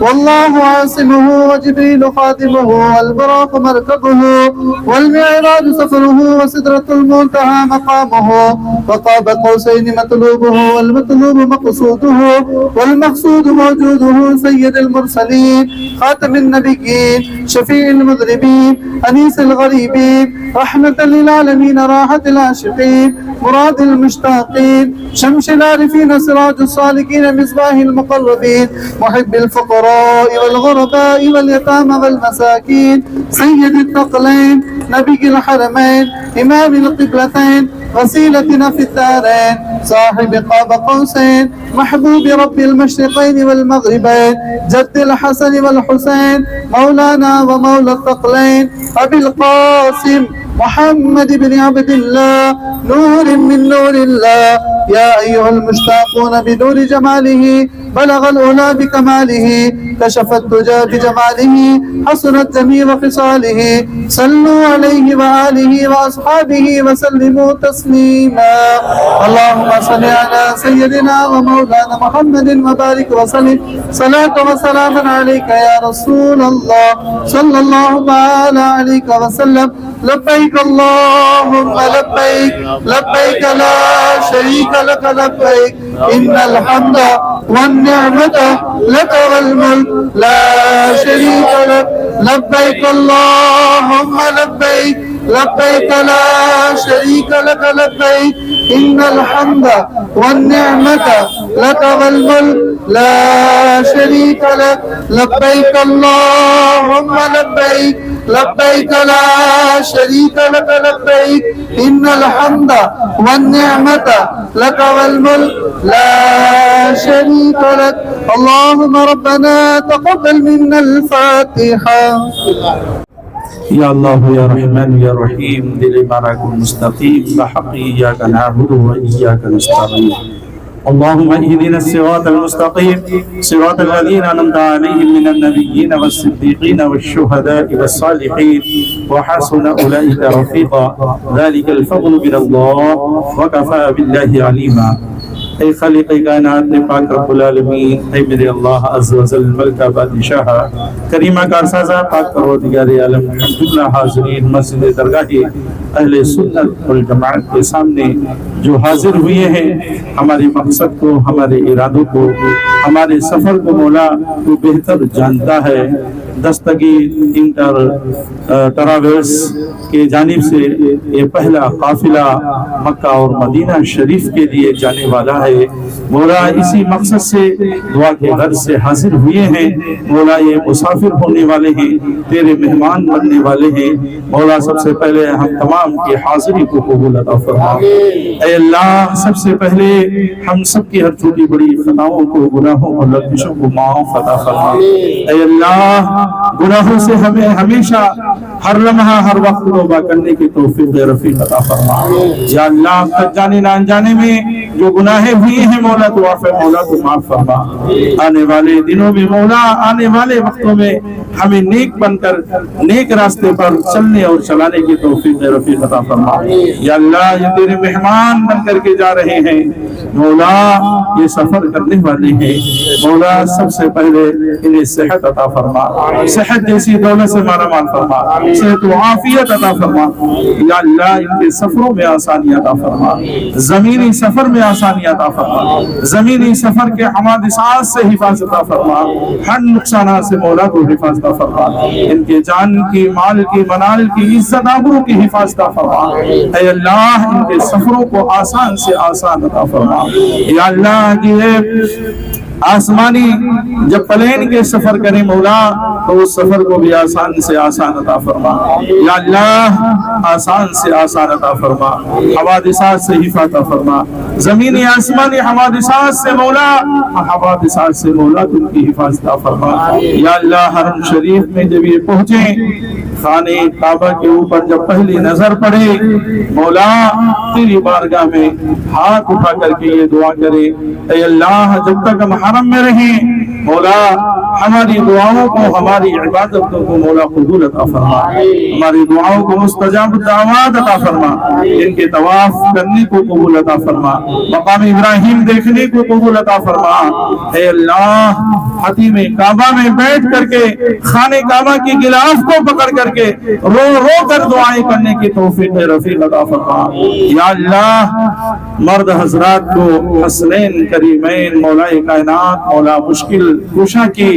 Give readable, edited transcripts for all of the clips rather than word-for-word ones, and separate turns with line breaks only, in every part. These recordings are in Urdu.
والله عاصمه وجبريل خادمه والبراق مركبه والمعراج سفره وسدرة المنتهى مقامه وقاب قوسين مطلوبه والمطلوب مقصوده والمقصود موجوده سيد المرسلين خاتم النبيين شفيع المذنبين أنيس الغريبين رحمة للعالمين راحة العاشقين مراد المشتاقين شمس العارفين سراج الصالحين مصباح المقربين محب الفقراء والغرباء واليتامى والمساكين سيد الثقلين نبي الحرمين إمام القبلتين وسيلتنا في الدارين صاحب قاب قوسين محبوب رب المشرقين والمغربين جد الحسن والحسين مولانا ومولى الثقلين أبي القاسم محمد بن عبد الله نور من نور الله يا أيها المشتاقون بنور جماله بلغ الأولى بكماله كشف الدجى بجماله حسنت جميع خصاله صلوا عليه وآله وأصحابه وسلموا تسليما اللهم صل على سيدنا ومولانا محمد وبارك وسلم صلاة وسلاما عليك يا رسول الله صلى الله تعالى عليك وسلم لبيك اللهم لبيك لبيك لا شريك لك لبيك إن الحمد والنعمة لك والملك لا شريك لك لبيك اللهم لبيك لبيك لا شريك لك لبيك إن الحمد والنعمة لك والملك لا شريك لك لبيك اللهم لبيك لبيك لا شريك لك لبيك إن الحمد والنعمة لك والملك لا شريك لك اللهم ربنا تقبل منا الفاتحة
یا اللہ یا رحمان یا رحیم دل بارک مستقیم بحق ایاک نعبد و ایاک نستعین اللهم اهدنا الصراط المستقيم صراط الذين أنعمت عليهم من النبيين والصديقين والشهداء والصالحين وحسن أولئك رفيقا ذلك الفضل من الله وكفى بالله عليما اے خالق کائنات پاک رب العالمین، اے میرے اللہ عز و جل ملکہ بادشاہ کریمہ کارسازہ پاک پروردگار عالم، الحمدللہ حاضرین مسجد درگاہ اہل سنت والجماعت کے سامنے جو حاضر ہوئے ہیں، ہمارے مقصد کو، ہمارے ارادوں کو، ہمارے سفر کو مولا تو بہتر جانتا ہے۔ دستگیر انٹر ٹراویلز کے جانب سے یہ پہلا قافلہ مکہ اور مدینہ شریف کے لیے جانے والا ہے۔ مولا اسی مقصد سے دعا کے غرض سے حاضر ہوئے ہیں۔ مولا یہ مسافر ہونے والے ہیں، تیرے مہمان بننے والے ہیں۔ مولا سب سے پہلے ہم تمام کی حاضری کو قبول عطا فرما۔ اے اللہ سب سے پہلے ہم سب کی ہر چھوٹی بڑی خطاؤں کو، گناہوں اور لغزشوں کو معاف عطا فرما۔ اے اللہ گناہوں سے ہمیں ہمیشہ ہر لمحہ ہر وقت توبہ کرنے کی توفیق رفیق عطا فرما۔ یا اللہ تک جانے نہ انجانے میں جو گناہیں ہوئے ہیں مولا تو عفو مولا تو معاف فرما۔ آنے والے دنوں میں مولا، آنے والے وقتوں میں ہمیں نیک بن کر نیک راستے پر چلنے اور چلانے کی توفیق رفیق عطا فرما۔ یا اللہ یہ تیرے مہمان بن کر کے جا رہے ہیں مولا، یہ سفر کرنے والے ہیں مولا، سب سے پہلے انہیں صحت عطا فرما، صحت جیسی دولت سے مالا مال فرما، صحت و عافیت عطا فرما۔ یا اللہ ان کے سفروں میں آسانی عطا فرما، زمینی سفر میں آسانی عطا فرما، زمینی سفر کے حوادثات سے حفاظت عطا فرما، ہر نقصانات سے مولا کو حفاظت عطا فرما، ان کے جان کی، مال کی، منال کی، عزت آبرو کی حفاظت عطا فرما۔ اے اللہ ان کے سفروں کو آسان سے آسان عطا فرما۔ یا اللہ یہ آسمانی جب پلین کے سفر کریں مولا تو اس سفر کو بھی آسان سے آسان عطا فرما۔ یا اللہ آسان سے آسان عطا فرما، حوادثات سے حفاظت عطا فرما، زمینی آسمانی حوادثات سے مولا، حوادثات سے مولا تم کی حفاظت عطا فرما۔ یا اللہ حرم شریف میں جب یہ پہنچیں، خانے کعبہ کے اوپر جب پہلی نظر پڑے مولا تیری بارگاہ میں ہاتھ اٹھا کر کے یہ دعا کرے، اے اللہ جب تک ہم حرم میں رہیں مولا ہماری دعاؤں کو ہماری عبادتوں کو مولا قبول عطا فرما ہماری دعاؤں کو مستجاب الدعوات عطا فرما ان کے طواف کرنے کو قبول عطا فرما مقام ابراہیم دیکھنے کو قبول عطا فرما اے اللہ حتیم کعبہ میں بیٹھ کر کے خانہ کعبہ کی غلاف کو پکڑ کر کے رو رو کر دعائیں کرنے کی توفیق رفیق عطا فرما یا اللہ مرد حضرات کو حسنین کریمین مولا کائنات مولا مشکل کشا کی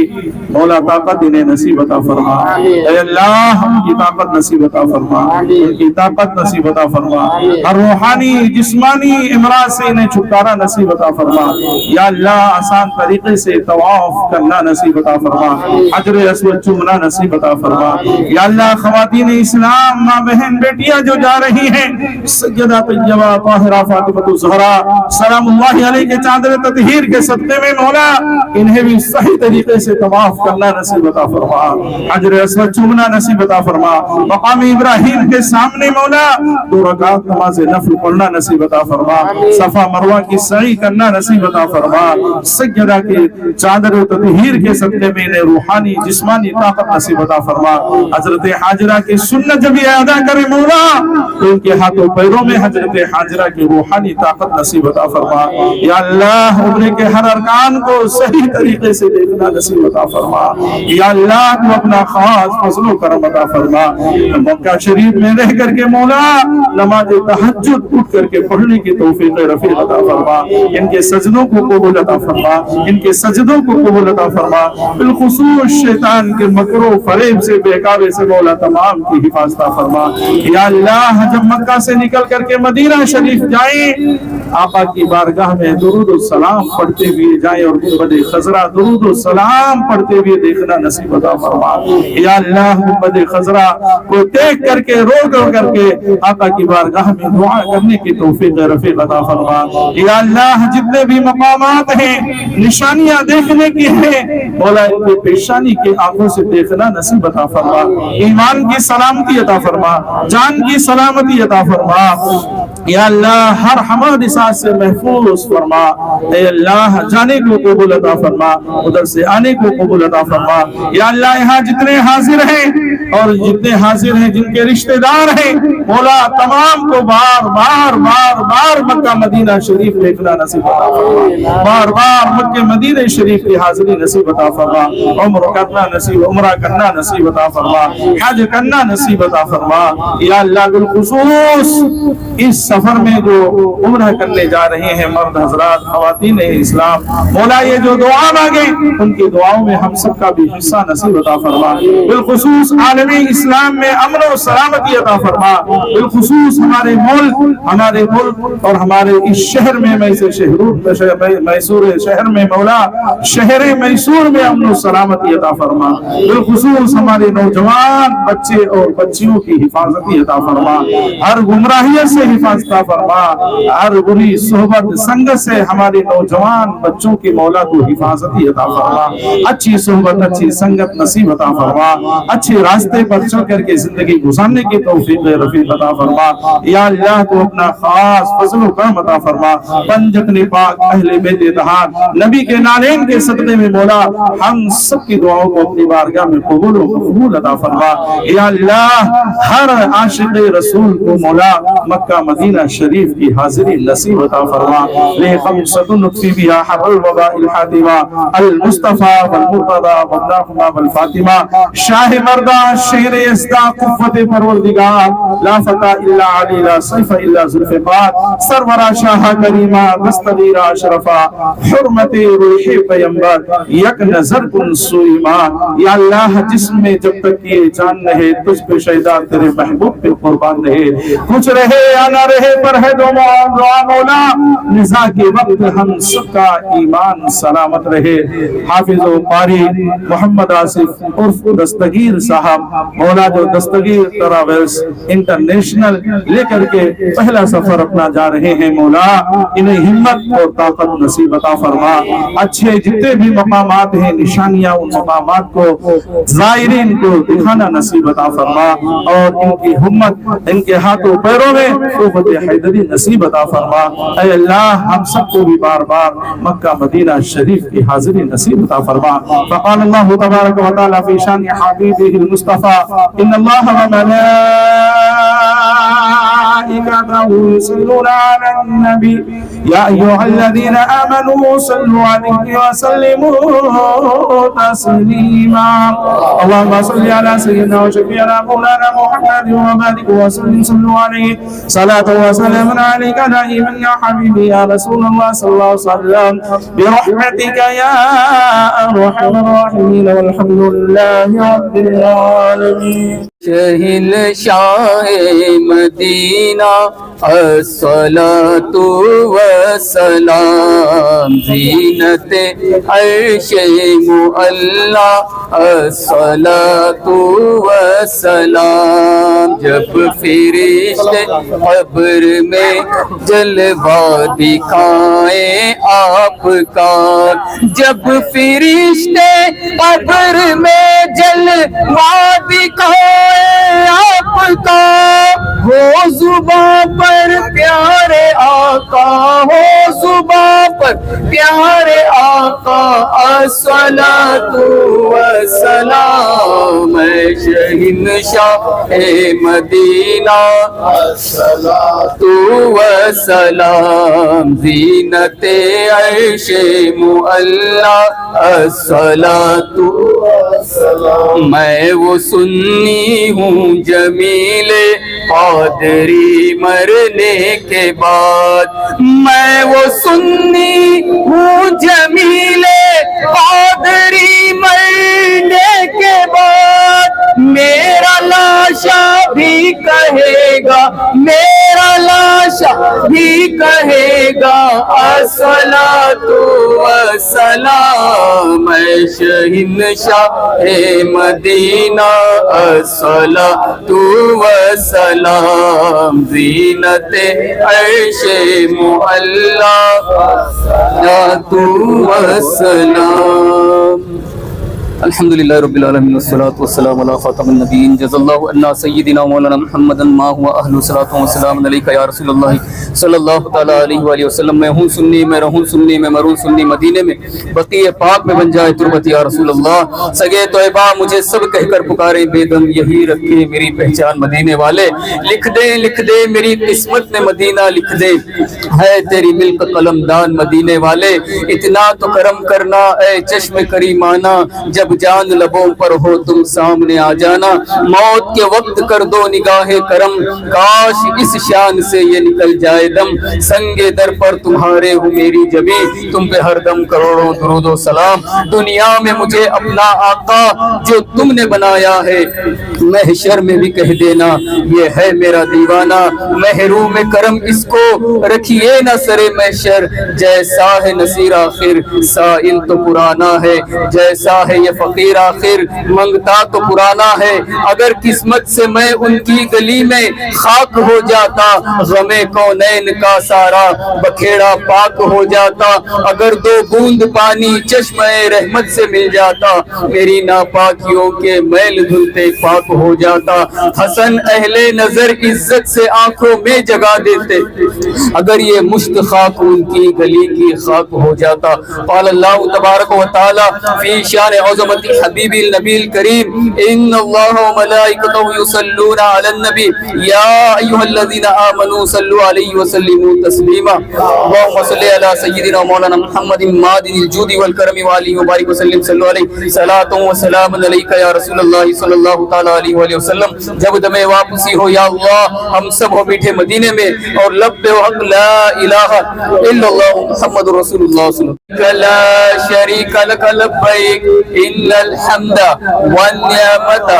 مولا طاقت انہیں نصیب عطا فرما اے اللہ ہم کی طاقت نصیب عطا فرما ان کی طاقت نصیب عطا فرما ہر روحانی جسمانی امراض سے انہیں چھٹکارا نصیب عطا فرما یا اللہ آسان طریقے سے طواف کرنا نصیب عطا فرما حجر اسود چومنا نصیب عطا فرما یا اللہ خواتین اسلام ماں بہن بیٹیاں جو جا رہی ہیں سیدہ طیبہ طاہرہ فاطمہ الزہرا سلام اللہ علیہ کے چادر تطہیر کے صدقے میں مولا انہیں بھی صحیح طریقے سے طواف کرنا نصیب عطا فرما حجر اسود چومنا نصیب عطا فرما مقام ابراہیم کے سامنے مولا 2 رکعت نماز نفل پڑھنا نصیب عطا فرما صفا مروہ کی سعی کرنا نصیب عطا فرما سیدہ کے چادر تطہیر کے صدقے میں انہیں روحانی جسمانی طاقت نصیب عطا فرما حضرت حاجرہ کی سنت جب یہ ادا کرے مولا تو ان کے ہاتھوں پیروں میں حضرت حاجرہ کی روحانی طاقت نصیب عطا فرما یا اللہ عمرے کے ہر ارکان کو صحیح طریقے سے دیکھنا نصیب عطا فرما یا اللہ تو اپنا خاص فضل و کرم عطا فرما مکہ شریف میں رہ کر کے مولا نماز تہجد اٹھ کر کے پڑھنے کی توفیق رفیق عطا فرما ان کے سجدوں کو قبول عطا فرما ان کے سجدوں کو قبول عطا فرما بالخصوص شیطان کے مکر و فریب سے بہکاوے سے مولا تمام کی حفاظت فرما یا اللہ جب مکہ سے نکل کر کے مدینہ شریف جائیں آقا کی بارگاہ میں درود و سلام پڑھتے ہوئے جائیں اور گنبد خضرا درود و سلام پڑھتے ہوئے دیکھنا نصیب عطا فرما یا اللہ گنبد خضرا کو دیکھ کر کے رو کر کے آقا کی بارگاہ میں دعا کرنے کی توفیق رفیق عطا فرما یا اللہ جتنے بھی مقامات ہیں نشانیاں دیکھنے کی ہیں مولا ان کی پیشانی کے آنکھوں سے دیکھنا نصیب عطا فرما ایمان کی سلامتی عطا فرما جان کی سلامتی عطا فرما یا اللہ ہر حوادثات سے محفوظ فرما اے اللہ جانے کو قبول عطا فرما ادھر سے آنے کو قبول عطا فرما یا اللہ یہاں جتنے حاضر ہیں اور جتنے حاضر ہیں جن کے رشتہ دار ہیں مولا تمام کو بار بار بار بار مکہ مدینہ شریف دیکھنا نصیب عطا فرما بار بار مکہ مدینہ شریف کی حاضری نصیب عطا فرما عمرہ کرنا نصیب عطا فرما حج کرنا نصیب عطا فرما یا اللہ بالخصوص اس سفر میں جو عمرہ کرنے جا رہے ہیں مرد حضرات خواتین اسلام مولا یہ جو دعا مانگے ان کی دعاؤں میں ہم سب کا بھی حصہ نصیب عطا فرما بالخصوص عالم اسلام میں امن و سلامتی عطا فرما بالخصوص ہمارے ملک اور ہمارے اس شہر میں میسور شہر میں مولا شہر میسور میں امن و سلامتی عطا فرما بالخصوص ہمارے نوجوان بچے اور بچیوں کی حفاظتی عطا فرما ہر گمراہیت سے حفاظت فرما ہر بری صحبت سنگت سے ہمارے نوجوان بچوں کی مولا کو حفاظتی عطا فرما اچھی صحبت اچھی سنگت نصیب عطا فرما اچھے راستے پر چل کر کے زندگی گزارنے کی توفیق رفیق عطا فرما یا اللہ تو اپنا خاص فضل و کرم عطا فرما پنجتن پاک اہل بیت طاہر نبی کے نالین کے صدقے میں مولا ہم سب کی دعاؤں کو اپنی بارگاہ میں قبول و مقبول عطا فرما یا اللہ ہر عاشق رسول کو مولا مکہ مدینہ شریف کی حاضری نصیب عطا فرما لے خمسۃ نطفی بها حر الوباء الحاتمہ المصطفیٰ والمرتضی والرحمہ والفاطمہ شاہ مردہ شہر یزدہ قوت پروردگار لا فتح الا علی لا سیف الا ذوالفقار سرورہ شاہ کریمہ دستگیر اشرفہ حرمت روح پیمبر یک نظر کن سوئیما یا اللہ جسم میں جب تک یہ جان رہے تجھ پہ شہدہ تیرے محبوب پہ قربان رہے کچھ رہے یا نہ رہے پر ہے دعا مولا نزا کے وقت ہم سب کا ایمان سلامت رہے حافظ و قاری محمد آصف عرف دستگیر صاحب مولا جو دستگیر ٹراویلز انٹرنیشنل لے کر کے پہلا سفر اپنا جا رہے ہیں مولا انہیں ہمت اور طاقت نصیب عطا فرما اچھے جتنے بھی مقامات ہیں نشانیاں ان مقامات کو زائرین کو دکھانا نصیب عطا فرما اور ان کی ہمت ان کے ہاتھوں پیروں میں خوب فتح حیدری نصیب عطا فرما۔ اے اللہ ہم سب کو بھی بار بار مکہ مدینہ شریف کی حاضری نصیب عطا فرما۔ فقال اللہ تبارک و تعالی فی شان حبیبہ المصطفى ان اللہ و ملائکته یصلون علی النبی یا ایھا الذین آمنوا صلوا علیہ وسلموا تسلیما۔ اللهم صل على سيدنا وشفيعنا مولانا محمد وبارك وسلم صلوا عليه صلاة وسلام عليك دائما يا حبيبي يا رسول الله صلى الله عليه وسلم برحمتك يا أرحم الراحمين والحمد لله رب العالمين۔
شہن شاہ مدینہ الصلاۃ والسلام زینت عرش معلا الصلاۃ والسلام۔ جب فرشتے قبر میں جلوہ دکھائیں آپ کا، جب فرشتے قبر میں جلوہ دکھائیں آپ کا، ہو زباں پر پیارے آقا، ہو زباں پر پیارے آقا الصلاۃ والسلام۔ شہنشاہ مدینہ الصلاۃ والسلام زینت عرش معلا الصلاۃ والسلام۔ میں وہ سنی ہوں جمیل قادری مرنے کے بعد، میں وہ سنی ہوں جمیل قادری مرنے کے بعد، میرا لاشا بھی کہے گا، میرا لاشا بھی کہے گا الصلاۃ والسلام۔ اے شہنشاہ مدینہ الصلاۃ والسلام زینت عرش معلا الصلاۃ والسلام۔ الحمدللہ رب العالمین والصلاة والسلام علی خاتم النبیین۔ جزا اللہ عنا سیدنا مولانا محمد ما هو اہل صلاۃ وسلام علیک یا رسول اللہ صلی اللہ تعالی علیہ وآلہ وسلم۔ میں ہوں سنی، میں رہوں سنی، میں مروں سنی، مدینے میں بقیع پاک میں بن جائے تربت یا رسول اللہ۔ سگے طیبہ مجھے سب کہہ کر پکارے بے دم، یہی رکھے میری پہچان مدینے والے۔ لکھ دے میری قسمت میں مدینہ لکھ دے، ہے تیری ملک قلم دان مدینے والے۔ اتنا تو کرم کرنا اے چشم کریمانہ، جب جان لبوں پر ہو تم سامنے آ جانا۔ موت کے وقت کر دو نگاہ کرم، کاش اس شان سے یہ نکل جائے دم۔ سنگ در پر تمہارے ہوں میری جبی، تم پہ ہر دم کروڑوں درود و سلام۔ دنیا میں مجھے اپنا آقا جو تم نے بنایا ہے، محشر میں بھی کہہ دینا یہ ہے میرا دیوانہ۔ محروم کرم اس کو رکھیے نہ سرے محشر، جیسا ہے نصیر آخر سائل تو پرانا ہے، جیسا ہے یہ فقیر آخر منگتا تو پرانا ہے۔ اگر قسمت سے میں ان کی گلی میں خاک ہو جاتا، غم کونین کا سارا بکھیڑا پاک ہو جاتا۔ اگر دو بوند پانی چشمہ رحمت سے مل جاتا، میری ناپاکیوں کے میل دھلتے پاک ہو جاتا۔ حسن اہل نظر عزت سے آنکھوں میں جگا دیتے، اگر یہ مشت خاک ان کی گلی کی خاک ہو جاتا۔ قال اللہ تبارک و تعالی فی شان عظمت حبیب النبی الکریم ان اللہ و ملائکتہ یصلون علی النبی یا ایھا الذین آمنوا صلوا علیہ وسلموا تسلیما۔ اللهم صل علی سیدنا مولانا محمد معدن الجود والکرم وآلہ وبارک وسلم صلوا علیہ صلاۃ و سلام علیک یا رسول اللہ صلی اللہ تعالی علیہ وآلہ وسلم۔ جب دم واپسی ہو یا اللہ ہم سب ہو میٹھے مدینے میں، اور لب پہ حق لا الہ الا اللہ محمد رسول اللہ صلی اللہ علیہ وسلم۔ لا شریک لک لبیک ان الحمد والنعمت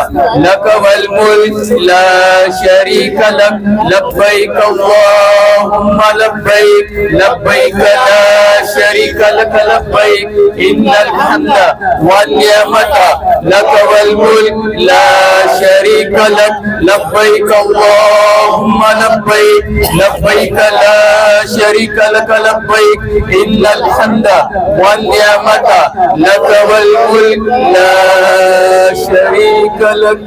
لک والملک لا شریک لک لبیک اللہم لبیک لبیک لا شریک لک لبیک ان الحمد والنعمت لک والملک لا شریک لک لبیک اللہم لبیک لبیک لا شریک لک لبیک ان الحمد والنعمت لک والملک لا شریک لک۔